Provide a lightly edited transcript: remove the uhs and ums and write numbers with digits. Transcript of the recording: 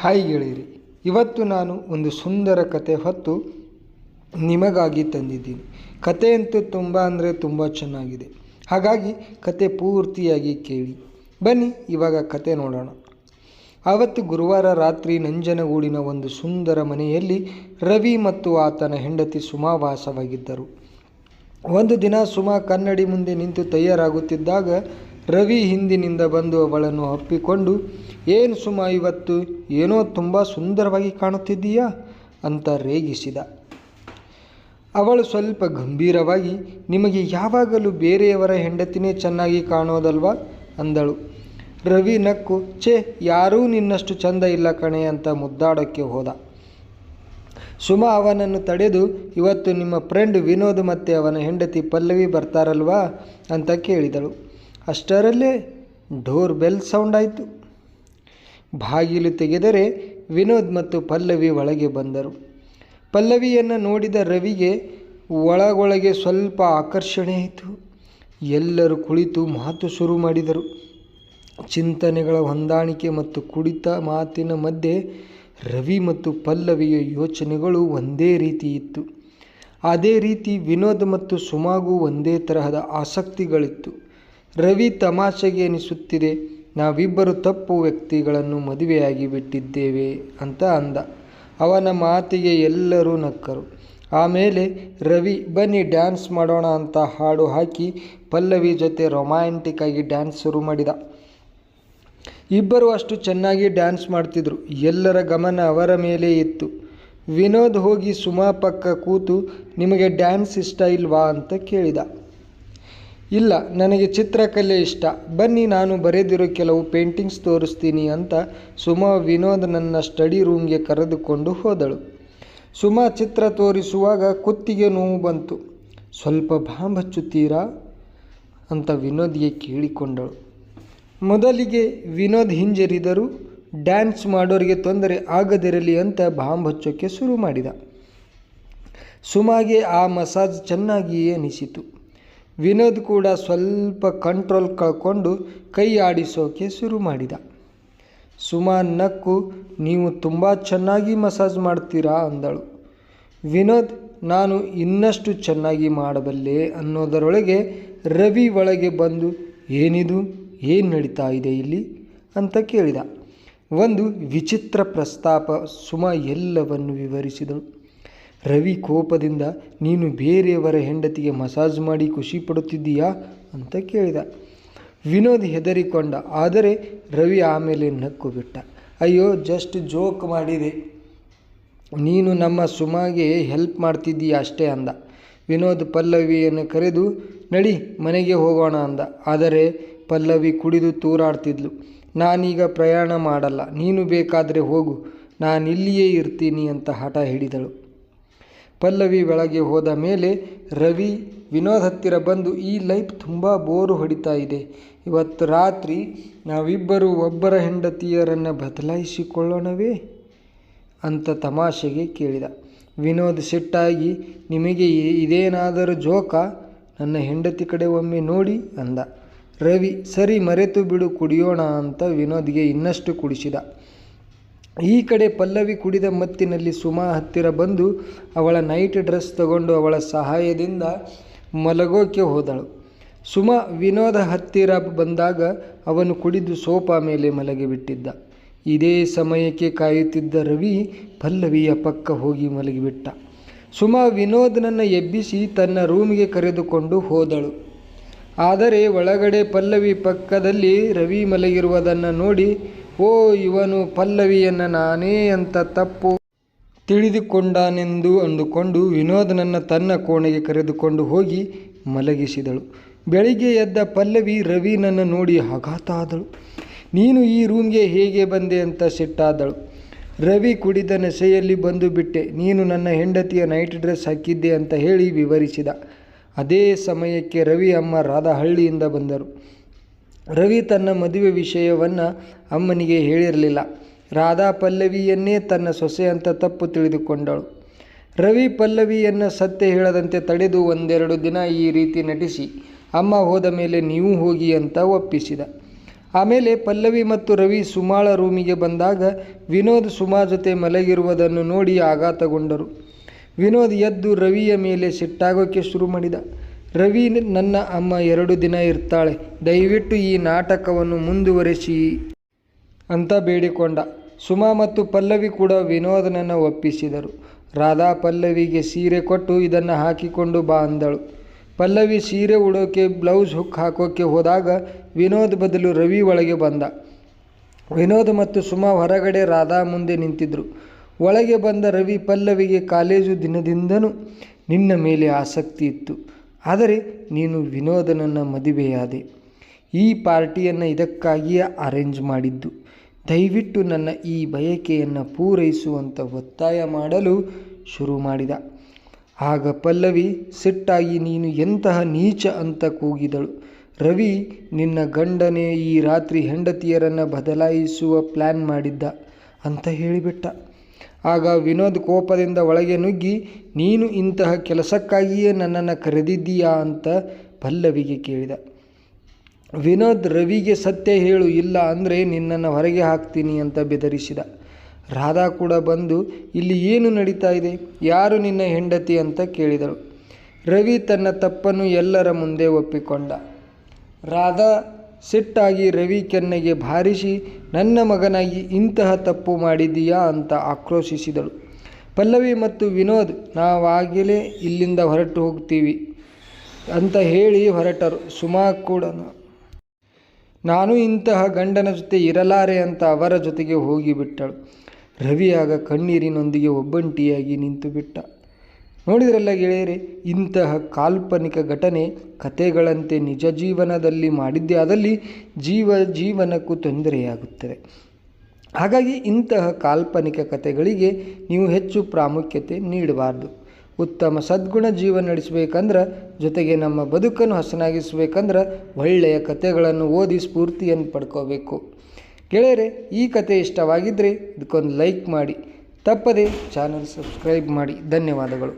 Hi ಗೆಳೆಯರಿ, ಇವತ್ತು ನಾನು ಒಂದು ಸುಂದರ ಕತೆ ಹೊತ್ತು ನಿಮಗಾಗಿ ತಂದಿದ್ದೀನಿ. ಕಥೆಯಂತೂ ತುಂಬ ಅಂದರೆ ತುಂಬ ಚೆನ್ನಾಗಿದೆ. ಹಾಗಾಗಿ ಕತೆ ಪೂರ್ತಿಯಾಗಿ ಕೇಳಿ. ಬನ್ನಿ ಇವಾಗ ಕತೆ ನೋಡೋಣ. ಆವತ್ತು ಗುರುವಾರ ರಾತ್ರಿ ನಂಜನಗೂಡಿನ ಒಂದು ಸುಂದರ ಮನೆಯಲ್ಲಿ ರವಿ ಮತ್ತು ಆತನ ಹೆಂಡತಿ ಸುಮಾ ವಾಸವಾಗಿದ್ದರು. ಒಂದು ದಿನ ಸುಮಾ ಕನ್ನಡಿ ಮುಂದೆ ನಿಂತು ತಯಾರಾಗುತ್ತಿದ್ದಾಗ ರವಿ ಹಿಂದಿನಿಂದ ಬಂದು ಅವಳನ್ನು ಅಪ್ಪಿಕೊಂಡು, ಏನು ಸುಮಾ, ಇವತ್ತು ಏನೋ ತುಂಬ ಸುಂದರವಾಗಿ ಕಾಣುತ್ತಿದ್ದೀಯಾ ಅಂತ ರೇಗಿಸಿದ. ಅವಳು ಸ್ವಲ್ಪ ಗಂಭೀರವಾಗಿ, ನಿಮಗೆ ಯಾವಾಗಲೂ ಬೇರೆಯವರ ಹೆಂಡತಿನೇ ಚೆನ್ನಾಗಿ ಕಾಣೋದಲ್ವಾ ಅಂದಳು. ರವಿ ನಕ್ಕು, ಛೇ, ಯಾರೂ ನಿನ್ನಷ್ಟು ಚಂದ ಇಲ್ಲ ಕಣೆ ಅಂತ ಮುದ್ದಾಡೋಕ್ಕೆ ಹೋದ. ಸುಮಾ ಅವನನ್ನು ತಡೆದು, ಇವತ್ತು ನಿಮ್ಮ ಫ್ರೆಂಡ್ ವಿನೋದ್ ಮತ್ತು ಅವನ ಹೆಂಡತಿ ಪಲ್ಲವಿ ಬರ್ತಾರಲ್ವಾ ಅಂತ ಕೇಳಿದಳು. ಅಷ್ಟರಲ್ಲೇ ಡೋರ್ ಬೆಲ್ ಸೌಂಡ್ ಆಯಿತು. ಬಾಗಿಲು ತೆಗೆದರೆ ವಿನೋದ್ ಮತ್ತು ಪಲ್ಲವಿ ಒಳಗೆ ಬಂದರು. ಪಲ್ಲವಿಯನ್ನು ನೋಡಿದ ರವಿಗೆ ಒಳಗೊಳಗೆ ಸ್ವಲ್ಪ ಆಕರ್ಷಣೆ ಆಯಿತು. ಎಲ್ಲರೂ ಕುಳಿತು ಮಾತು ಶುರು ಮಾಡಿದರು. ಚಿಂತನೆಗಳ ಹೊಂದಾಣಿಕೆ ಮತ್ತು ಕುಡಿತ ಮಾತಿನ ಮಧ್ಯೆ ರವಿ ಮತ್ತು ಪಲ್ಲವಿಯ ಯೋಚನೆಗಳು ಒಂದೇ ರೀತಿ ಇತ್ತು. ಅದೇ ರೀತಿ ವಿನೋದ್ ಮತ್ತು ಸುಮಾಗೂ ಒಂದೇ ತರಹದ ಆಸಕ್ತಿಗಳಿತ್ತು. ರವಿ ತಮಾಷೆಗೆ ಎನಿಸುತ್ತಿದೆ, ನಾವಿಬ್ಬರು ತಪ್ಪು ವ್ಯಕ್ತಿಗಳನ್ನು ಮದುವೆಯಾಗಿ ಬಿಟ್ಟಿದ್ದೇವೆ ಅಂತ ಅಂದ. ಅವನ ಮಾತಿಗೆ ಎಲ್ಲರೂ ನಕ್ಕರು. ಆಮೇಲೆ ರವಿ, ಬನ್ನಿ ಡ್ಯಾನ್ಸ್ ಮಾಡೋಣ ಅಂತ ಹಾಡು ಹಾಕಿ ಪಲ್ಲವಿ ಜೊತೆ ರೊಮ್ಯಾಂಟಿಕ್ ಆಗಿ ಡ್ಯಾನ್ಸ್ ಶುರು ಮಾಡಿದ. ಇಬ್ಬರು ಅಷ್ಟು ಚೆನ್ನಾಗಿ ಡ್ಯಾನ್ಸ್ ಮಾಡ್ತಿದ್ರು. ಎಲ್ಲರ ಗಮನ ಅವರ ಮೇಲೆ ಇತ್ತು. ವಿನೋದ್ ಹೋಗಿ ಸುಮಾ ಪಕ್ಕ ಕೂತು, ನಿಮಗೆ ಡ್ಯಾನ್ಸ್ ಇಷ್ಟ ಇಲ್ವಾ ಅಂತ ಕೇಳಿದ. ಇಲ್ಲ, ನನಗೆ ಚಿತ್ರಕಲೆ ಇಷ್ಟ, ಬನ್ನಿ ನಾನು ಬರೆದಿರೋ ಕೆಲವು ಪೇಂಟಿಂಗ್ಸ್ ತೋರಿಸ್ತೀನಿ ಅಂತ ಸುಮಾ ವಿನೋದ್ ನನ್ನ ಸ್ಟಡಿ ರೂಮ್ಗೆ ಕರೆದುಕೊಂಡು ಹೋದಳು. ಸುಮಾ ಚಿತ್ರ ತೋರಿಸುವಾಗ ಕುತ್ತಿಗೆ ನೋವು ಬಂತು. ಸ್ವಲ್ಪ ಬಾಂಬ್ ಹಚ್ಚುತ್ತೀರಾ ಅಂತ ವಿನೋದ್ಗೆ ಕೇಳಿಕೊಂಡಳು. ಮೊದಲಿಗೆ ವಿನೋದ್ ಹಿಂಜರಿದರೂ ಡ್ಯಾನ್ಸ್ ಮಾಡೋರಿಗೆ ತೊಂದರೆ ಆಗದಿರಲಿ ಅಂತ ಬಾಂಬ್ ಹಚ್ಚೋಕ್ಕೆ ಶುರು ಮಾಡಿದ. ಸುಮಾಗೆ ಆ ಮಸಾಜ್ ಚೆನ್ನಾಗಿಯೇ ಅನಿಸಿತು. ವಿನೋದ್ ಕೂಡ ಸ್ವಲ್ಪ ಕಂಟ್ರೋಲ್ ಕಳ್ಕೊಂಡು ಕೈ ಆಡಿಸೋಕೆ ಶುರು ಮಾಡಿದ. ಸುಮಾ ನಕ್ಕು, ನೀವು ತುಂಬ ಚೆನ್ನಾಗಿ ಮಸಾಜ್ ಮಾಡ್ತೀರಾ ಅಂದಳು. ವಿನೋದ್, ನಾನು ಇನ್ನಷ್ಟು ಚೆನ್ನಾಗಿ ಮಾಡಬಲ್ಲೆ ಅನ್ನೋದರೊಳಗೆ ರವಿ ಒಳಗೆ ಬಂದು, ಏನಿದು, ಏನು ನಡೀತಾ ಇದೆ ಇಲ್ಲಿ ಅಂತ ಕೇಳಿದ. ಒಂದು ವಿಚಿತ್ರ ಪ್ರಸ್ತಾಪ. ಸುಮಾ ಎಲ್ಲವನ್ನು ವಿವರಿಸಿದಳು. ರವಿ ಕೋಪದಿಂದ, ನೀನು ಬೇರೆಯವರ ಹೆಂಡತಿಗೆ ಮಸಾಜ್ ಮಾಡಿ ಖುಷಿ ಪಡುತ್ತಿದ್ದೀಯಾ ಅಂತ ಕೇಳಿದ. ವಿನೋದ್ ಹೆದರಿಕೊಂಡ. ಆದರೆ ರವಿ ಆಮೇಲೆ ನಕ್ಕು ಬಿಟ್ಟ. ಅಯ್ಯೋ, ಜಸ್ಟ್ ಜೋಕ್ ಮಾಡಿದೆ, ನೀನು ನಮ್ಮ ಸುಮಾಗೆ ಹೆಲ್ಪ್ ಮಾಡ್ತಿದ್ದೀಯ ಅಷ್ಟೇ ಅಂದ. ವಿನೋದ್ ಪಲ್ಲವಿಯನ್ನು ಕರೆದು, ನಡಿ ಮನೆಗೆ ಹೋಗೋಣ ಅಂದ. ಆದರೆ ಪಲ್ಲವಿ ಕುಡಿದು ತೂರಾಡ್ತಿದ್ಲು. ನಾನೀಗ ಪ್ರಯಾಣ ಮಾಡಲ್ಲ, ನೀನು ಬೇಕಾದರೆ ಹೋಗು, ನಾನಿಲ್ಲಿಯೇ ಇರ್ತೀನಿ ಅಂತ ಹಠ ಹಿಡಿದಳು. ಪಲ್ಲವಿ ಒಳಗೆ ಹೋದ ಮೇಲೆ ರವಿ ವಿನೋದ್ ಹತ್ತಿರ ಬಂದು, ಈ ಲೈಫ್ ತುಂಬ ಬೋರು ಹೊಡಿತಾ ಇದೆ, ಇವತ್ತು ರಾತ್ರಿ ನಾವಿಬ್ಬರು ಒಬ್ಬರ ಹೆಂಡತಿಯರನ್ನು ಬದಲಾಯಿಸಿಕೊಳ್ಳೋಣವೇ ಅಂತ ತಮಾಷೆಗೆ ಕೇಳಿದ. ವಿನೋದ್ ಸಿಟ್ಟಾಗಿ, ನಿಮಗೆ ಇದೇನಾದರೂ ಜೋಕಾ, ನನ್ನ ಹೆಂಡತಿ ಕಡೆ ಒಮ್ಮೆ ನೋಡಿ ಅಂದ. ರವಿ, ಸರಿ ಮರೆತು ಬಿಡು, ಕುಡಿಯೋಣ ಅಂತ ವಿನೋದ್ಗೆ ಇನ್ನಷ್ಟು ಕುಡಿಸಿದ. ಈ ಕಡೆ ಪಲ್ಲವಿ ಕುಡಿದ ಮತ್ತಿನಲ್ಲಿ ಸುಮಾ ಹತ್ತಿರ ಬಂದು ಅವಳ ನೈಟ್ ಡ್ರೆಸ್ ತಗೊಂಡು ಅವಳ ಸಹಾಯದಿಂದ ಮಲಗೋಕೆ ಹೋದಳು. ಸುಮಾ ವಿನೋದ ಹತ್ತಿರ ಬಂದಾಗ ಅವನು ಕುಡಿದು ಸೋಫಾ ಮೇಲೆ ಮಲಗಿಬಿಟ್ಟಿದ್ದ. ಇದೇ ಸಮಯಕ್ಕೆ ಕಾಯುತ್ತಿದ್ದ ರವಿ ಪಲ್ಲವಿಯ ಪಕ್ಕ ಹೋಗಿ ಮಲಗಿಬಿಟ್ಟ. ಸುಮಾ ವಿನೋದನನ್ನು ಎಬ್ಬಿಸಿ ತನ್ನ ರೂಮಿಗೆ ಕರೆದುಕೊಂಡು ಹೋದಳು. ಆದರೆ ಒಳಗಡೆ ಪಲ್ಲವಿ ಪಕ್ಕದಲ್ಲಿ ರವಿ ಮಲಗಿರುವುದನ್ನು ನೋಡಿ, ಓ, ಇವನು ಪಲ್ಲವಿಯನ್ನು ನಾನೇ ಅಂತ ತಪ್ಪು ತಿಳಿದುಕೊಂಡನೆಂದು ಅಂದುಕೊಂಡು ವಿನೋದನನ್ನು ತನ್ನ ಕೋಣೆಗೆ ಕರೆದುಕೊಂಡು ಹೋಗಿ ಮಲಗಿಸಿದಳು. ಬೆಳಿಗ್ಗೆ ಎದ್ದ ಪಲ್ಲವಿ ರವಿನನ್ನು ನೋಡಿ ಆಘಾತ ಆದಳು. ನೀನು ಈ ರೂಮ್ಗೆ ಹೇಗೆ ಬಂದೆ ಅಂತ ಸಿಟ್ಟಾದಳು. ರವಿ ಕುಡಿದ ನಶೆಯಲ್ಲಿ ಬಂದು ಬಿಟ್ಟೆ, ನೀನು ನನ್ನ ಹೆಂಡತಿಯ ನೈಟ್ ಡ್ರೆಸ್ ಹಾಕಿದ್ದೆ ಅಂತ ಹೇಳಿ ವಿವರಿಸಿದ. ಅದೇ ಸಮಯಕ್ಕೆ ರವಿ ಅಮ್ಮ ರಾಧಾ ಹಳ್ಳಿಯಿಂದ ಬಂದರು. ರವಿ ತನ್ನ ಮದುವೆ ವಿಷಯವನ್ನು ಅಮ್ಮನಿಗೆ ಹೇಳಿರಲಿಲ್ಲ. ರಾಧಾ ಪಲ್ಲವಿಯನ್ನೇ ತನ್ನ ಸೊಸೆ ಅಂತ ತಪ್ಪು ತಿಳಿದುಕೊಂಡಳು. ರವಿ ಪಲ್ಲವಿಯನ್ನು ಸತ್ಯ ಹೇಳದಂತೆ ತಡೆದು ಒಂದೆರಡು ದಿನ ಈ ರೀತಿ ನಟಿಸಿ ಅಮ್ಮ ಹೋದ ಮೇಲೆ ನೀವು ಹೋಗಿ ಅಂತ ಒಪ್ಪಿಸಿದ. ಆಮೇಲೆ ಪಲ್ಲವಿ ಮತ್ತು ರವಿ ಸುಮಾಳ ರೂಮಿಗೆ ಬಂದಾಗ ವಿನೋದ್ ಸುಮಾ ಜೊತೆ ಮಲಗಿರುವುದನ್ನು ನೋಡಿ ಆಘಾತಗೊಂಡರು. ವಿನೋದ್ ಎದ್ದು ರವಿಯ ಮೇಲೆ ಸಿಟ್ಟಾಗೋಕ್ಕೆ ಶುರು ಮಾಡಿದ. ರವಿ, ನನ್ನ ಅಮ್ಮ 2 ದಿನ ಇರ್ತಾಳೆ, ದಯವಿಟ್ಟು ಈ ನಾಟಕವನ್ನು ಮುಂದುವರಿಸಿ ಅಂತ ಬೇಡಿಕೊಂಡ. ಸುಮಾ ಮತ್ತು ಪಲ್ಲವಿ ಕೂಡ ವಿನೋದನನ್ನು ಒಪ್ಪಿಸಿದರು. ರಾಧಾ ಪಲ್ಲವಿಗೆ ಸೀರೆ ಕೊಟ್ಟು ಇದನ್ನು ಹಾಕಿಕೊಂಡು ಬಾ ಅಂದಳು. ಪಲ್ಲವಿ ಸೀರೆ ಉಡೋಕೆ ಬ್ಲೌಸ್ ಹುಕ್ ಹಾಕೋಕ್ಕೆ ಹೋದಾಗ ವಿನೋದ್ ಬದಲು ರವಿ ಒಳಗೆ ಬಂದ. ವಿನೋದ್ ಮತ್ತು ಸುಮಾ ಹೊರಗಡೆ ರಾಧಾ ಮುಂದೆ ನಿಂತಿದ್ದರು. ಒಳಗೆ ಬಂದ ರವಿ ಪಲ್ಲವಿಗೆ, ಕಾಲೇಜು ದಿನದಿಂದನೂ ನಿನ್ನ ಮೇಲೆ ಆಸಕ್ತಿ ಇತ್ತು, ಆದರೆ ನೀನು ವಿನೋದನನ್ನು ಮದುವೆಯಾದೆ. ಈ ಪಾರ್ಟಿಯನ್ನು ಇದಕ್ಕಾಗಿಯೇ ಅರೇಂಜ್ ಮಾಡಿದ್ದು. ದಯವಿಟ್ಟು ನನ್ನ ಈ ಬಯಕೆಯನ್ನು ಪೂರೈಸುವಂತ ಒತ್ತಾಯ ಮಾಡಲು ಶುರು ಮಾಡಿದ. ಆಗ ಪಲ್ಲವಿ ಸಿಟ್ಟಾಗಿ, ನೀನು ಎಂತಹ ನೀಚ ಅಂತ ಕೂಗಿದಳು. ರವಿ, ನಿನ್ನ ಗಂಡನೇ ಈ ರಾತ್ರಿ ಹೆಂಡತಿಯರನ್ನು ಬದಲಾಯಿಸುವ ಪ್ಲ್ಯಾನ್ ಮಾಡಿದ್ದ ಅಂತ ಹೇಳಿಬಿಟ್ಟ. ಆಗ ವಿನೋದ್ ಕೋಪದಿಂದ ಒಳಗೆ ನುಗ್ಗಿ, ನೀನು ಇಂತಹ ಕೆಲಸಕ್ಕಾಗಿಯೇ ನನ್ನನ್ನು ಕರೆದಿದ್ದೀಯಾ ಅಂತ ಪಲ್ಲವಿಗೆ ಕೇಳಿದ. ವಿನೋದ್ ರವಿಗೆ ಸತ್ಯ ಹೇಳು, ಇಲ್ಲ ಅಂದರೆ ನಿನ್ನನ್ನು ಹೊರಗೆ ಹಾಕ್ತೀನಿ ಅಂತ ಬೆದರಿಸಿದ. ರಾಧಾ ಕೂಡ ಬಂದು, ಇಲ್ಲಿ ಏನು ನಡೀತಾ ಇದೆ, ಯಾರು ನಿನ್ನ ಹೆಂಡತಿ ಅಂತ ಕೇಳಿದಳು. ರವಿ ತನ್ನ ತಪ್ಪನ್ನು ಎಲ್ಲರ ಮುಂದೆ ಒಪ್ಪಿಕೊಂಡ. ರಾಧಾ ಸಿಟ್ಟಾಗಿ ರವಿ ಕೆನ್ನೆಗೆ ಬಾರಿಸಿ, ನನ್ನ ಮಗನಾಗಿ ಇಂತಹ ತಪ್ಪು ಮಾಡಿದೀಯಾ ಅಂತ ಆಕ್ರೋಶಿಸಿದಳು. ಪಲ್ಲವಿ ಮತ್ತು ವಿನೋದ್, ನಾವಾಗಲೇ ಇಲ್ಲಿಂದ ಹೊರಟು ಹೋಗ್ತೀವಿ ಅಂತ ಹೇಳಿ ಹೊರಟರು. ಸುಮಾ ಕೂಡ, ನಾನು ಇಂತಹ ಗಂಡನ ಜೊತೆ ಇರಲಾರೆ ಅಂತ ಅವರ ಜೊತೆಗೆ ಹೋಗಿಬಿಟ್ಟಳು. ರವಿ ಆಗ ಕಣ್ಣೀರಿನೊಂದಿಗೆ ಒಬ್ಬಂಟಿಯಾಗಿ ನಿಂತು ಬಿಟ್ಟ. ನೋಡಿದ್ರಲ್ಲ ಗೆಳೆಯರೆ, ಇಂತಹ ಕಾಲ್ಪನಿಕ ಘಟನೆ ಕಥೆಗಳಂತೆ ನಿಜ ಜೀವನದಲ್ಲಿ ಮಾಡಿದ್ದೇ ಆದಲ್ಲಿ ಜೀವನಕ್ಕೂ ತೊಂದರೆಯಾಗುತ್ತದೆ. ಹಾಗಾಗಿ ಇಂತಹ ಕಾಲ್ಪನಿಕ ಕಥೆಗಳಿಗೆ ನೀವು ಹೆಚ್ಚು ಪ್ರಾಮುಖ್ಯತೆ ನೀಡಬಾರ್ದು. ಉತ್ತಮ ಸದ್ಗುಣ ಜೀವನ ನಡೆಸಬೇಕಂದ್ರೆ, ಜೊತೆಗೆ ನಮ್ಮ ಬದುಕನ್ನು ಹಸನಾಗಿಸಬೇಕಂದ್ರೆ ಒಳ್ಳೆಯ ಕಥೆಗಳನ್ನು ಓದಿ ಸ್ಫೂರ್ತಿಯನ್ನು ಪಡ್ಕೋಬೇಕು. ಗೆಳೆಯರೆ, ಈ ಕಥೆ ಇಷ್ಟವಾಗಿದ್ದರೆ ಇದಕ್ಕೊಂದು ಲೈಕ್ ಮಾಡಿ, ತಪ್ಪದೆ ಚಾನಲ್ ಸಬ್ಸ್ಕ್ರೈಬ್ ಮಾಡಿ. ಧನ್ಯವಾದಗಳು.